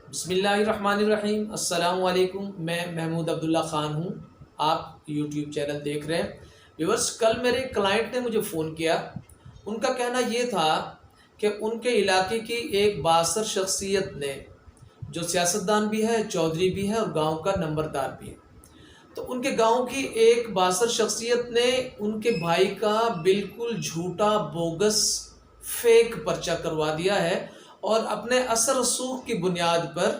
बिस्मिल्लाहिर्रहमानिर्रहीम। अस्सलाम वालेकुम। मैं महमूद अब्दुल्ला ख़ान हूँ। आप यूट्यूब चैनल देख रहे हैं। व्यूअर्स, कल मेरे क्लाइंट ने मुझे फ़ोन किया। उनका कहना ये था कि उनके इलाके की एक बासर शख्सियत ने, जो सियासतदान भी है, चौधरी भी है और गांव का नंबरदार भी है, तो उनके गांव की एक बासर शख्सियत ने उनके भाई का बिल्कुल झूठा, बोगस, फेक पर्चा करवा दिया है और अपने असर रसूख की बुनियाद पर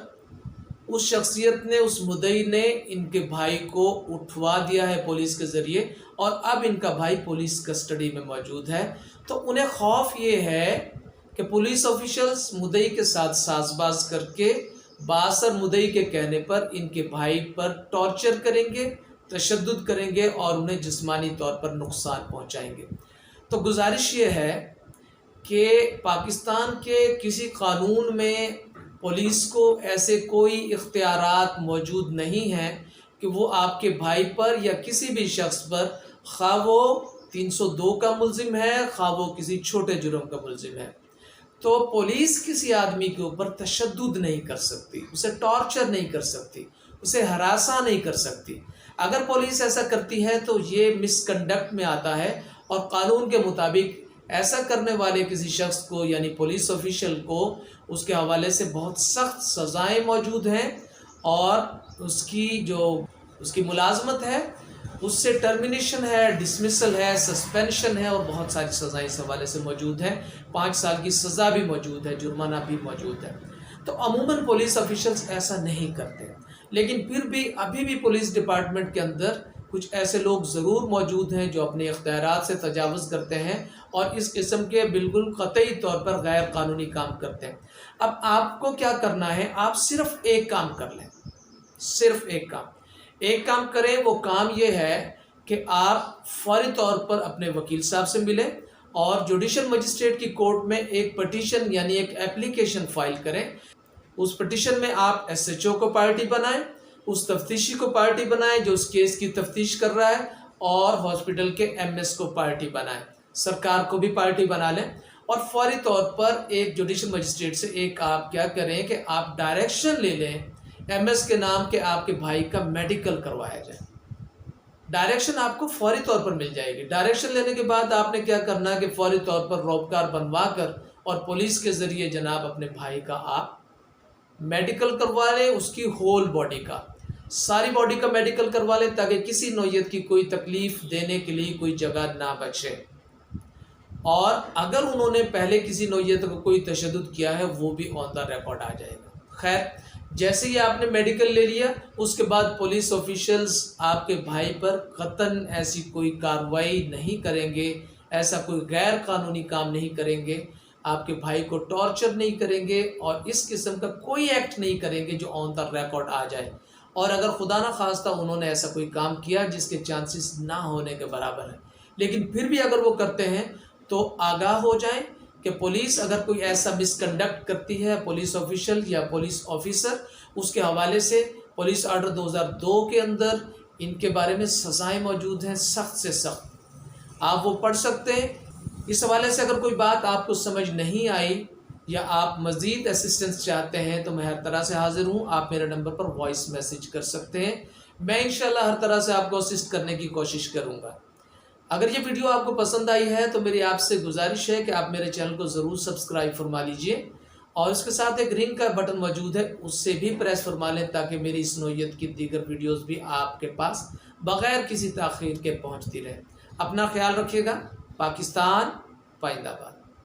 उस शख्सियत ने, उस मुद्दई ने इनके भाई को उठवा दिया है पुलिस के ज़रिए और अब इनका भाई पुलिस कस्टडी में मौजूद है। तो उन्हें खौफ ये है कि पुलिस ऑफिशियल्स मुद्दई के साथ साजबाज करके बासर मुद्दई के कहने पर इनके भाई पर टॉर्चर करेंगे, तशद्दुद करेंगे और उन्हें जिस्मानी तौर पर नुकसान पहुंचाएंगे। तो गुजारिश ये है कि पाकिस्तान के किसी कानून में पुलिस को ऐसे कोई इख्तियारात मौजूद नहीं हैं कि वो आपके भाई पर या किसी भी शख्स पर, खा वो 302 का मुलजिम है, खा वो किसी छोटे जुर्म का मुलजिम है, तो पुलिस किसी आदमी के ऊपर तशद्दुद नहीं कर सकती, उसे टॉर्चर नहीं कर सकती, उसे हरासा नहीं कर सकती। अगर पुलिस ऐसा करती है तो ये मिसकंडक्ट में आता है और कानून के मुताबिक ऐसा करने वाले किसी शख्स को, यानी पुलिस ऑफिशियल को, उसके हवाले से बहुत सख्त सज़ाएं मौजूद हैं और उसकी मुलाजमत है, उससे टर्मिनेशन है, डिसमिसल है, सस्पेंशन है और बहुत सारी सज़ाएं इस हवाले से मौजूद हैं। 5 साल की सज़ा भी मौजूद है, जुर्माना भी मौजूद है। तो अमूमन पुलिस ऑफिशियल्स ऐसा नहीं करते, लेकिन फिर भी अभी भी पुलिस डिपार्टमेंट के अंदर कुछ ऐसे लोग ज़रूर मौजूद हैं जो अपने इख्तियारात से तजावुज़ करते हैं और इस किस्म के बिल्कुल क़तई तौर पर गैर कानूनी काम करते हैं। अब आपको क्या करना है, आप सिर्फ़ एक काम कर लें, सिर्फ़ एक काम करें। वो काम ये है कि आप फौरी तौर पर अपने वकील साहब से मिलें और जुडिशल मजिस्ट्रेट की कोर्ट में एक पटिशन यानी एक एप्लीकेशन फ़ाइल करें। उस पटिशन में आप SHO को पार्टी बनाएं, उस तफ्तीशी को पार्टी बनाएं जो उस केस की तफ्तीश कर रहा है, और हॉस्पिटल के MS को पार्टी बनाएं, सरकार को भी पार्टी बना लें और फौरी तौर पर एक जुडिशल मजिस्ट्रेट से एक आप क्या करें कि आप डायरेक्शन ले लें MS के नाम के आपके भाई का मेडिकल करवाया जाए। डायरेक्शन आपको फौरी तौर पर मिल जाएगी। डायरेक्शन लेने के बाद आपने क्या करना है कि फौरी तौर पर रोबकार बनवा कर और पुलिस के ज़रिए जनाब अपने भाई का आप मेडिकल करवा लें, उसकी होल बॉडी का, सारी बॉडी का मेडिकल करवा लें ताकि किसी नौयत की कोई तकलीफ़ देने के लिए कोई जगह ना बचे। और अगर उन्होंने पहले किसी नौयत को कोई तशद्दुद किया है वो भी ऑन द रिकॉर्ड आ जाएगा। खैर, जैसे ही आपने मेडिकल ले लिया उसके बाद पुलिस ऑफिशियल्स आपके भाई पर कतन ऐसी कोई कार्रवाई नहीं करेंगे, ऐसा कोई गैर कानूनी काम नहीं करेंगे, आपके भाई को टॉर्चर नहीं करेंगे और इस किस्म का कोई एक्ट नहीं करेंगे जो ऑन द रिकॉर्ड आ जाए। और अगर खुदा ना खास्ता उन्होंने ऐसा कोई काम किया जिसके चांसेस ना होने के बराबर है, लेकिन फिर भी अगर वो करते हैं तो आगाह हो जाएं कि पुलिस अगर कोई ऐसा मिसकंडक्ट करती है, पुलिस ऑफिशियल या पुलिस ऑफिसर, उसके हवाले से पुलिस आर्डर 2002 के अंदर इनके बारे में सज़ाएं मौजूद हैं, सख्त से सख्त, आप वो पढ़ सकते हैं। इस हवाले से अगर कोई बात आपको समझ नहीं आई या आप मज़ीद असिस्टेंस चाहते हैं तो मैं हर तरह से हाज़िर हूँ। आप मेरे नंबर पर वॉइस मैसेज कर सकते हैं, मैं इंशाल्लाह हर तरह से आपको असिस्ट करने की कोशिश करूँगा। अगर ये वीडियो आपको पसंद आई है तो मेरी आपसे गुजारिश है कि आप मेरे चैनल को ज़रूर सब्सक्राइब फरमा लीजिए और इसके साथ एक रिंग का बटन मौजूद है, उससे भी प्रेस फरमा लें ताकि मेरी इस नौयत की दीगर वीडियोस भी आपके पास बग़ैर किसी ताख़ीर के पहुंचती रहे। अपना ख्याल रखिएगा। पाकिस्तान पाइंदाबाद।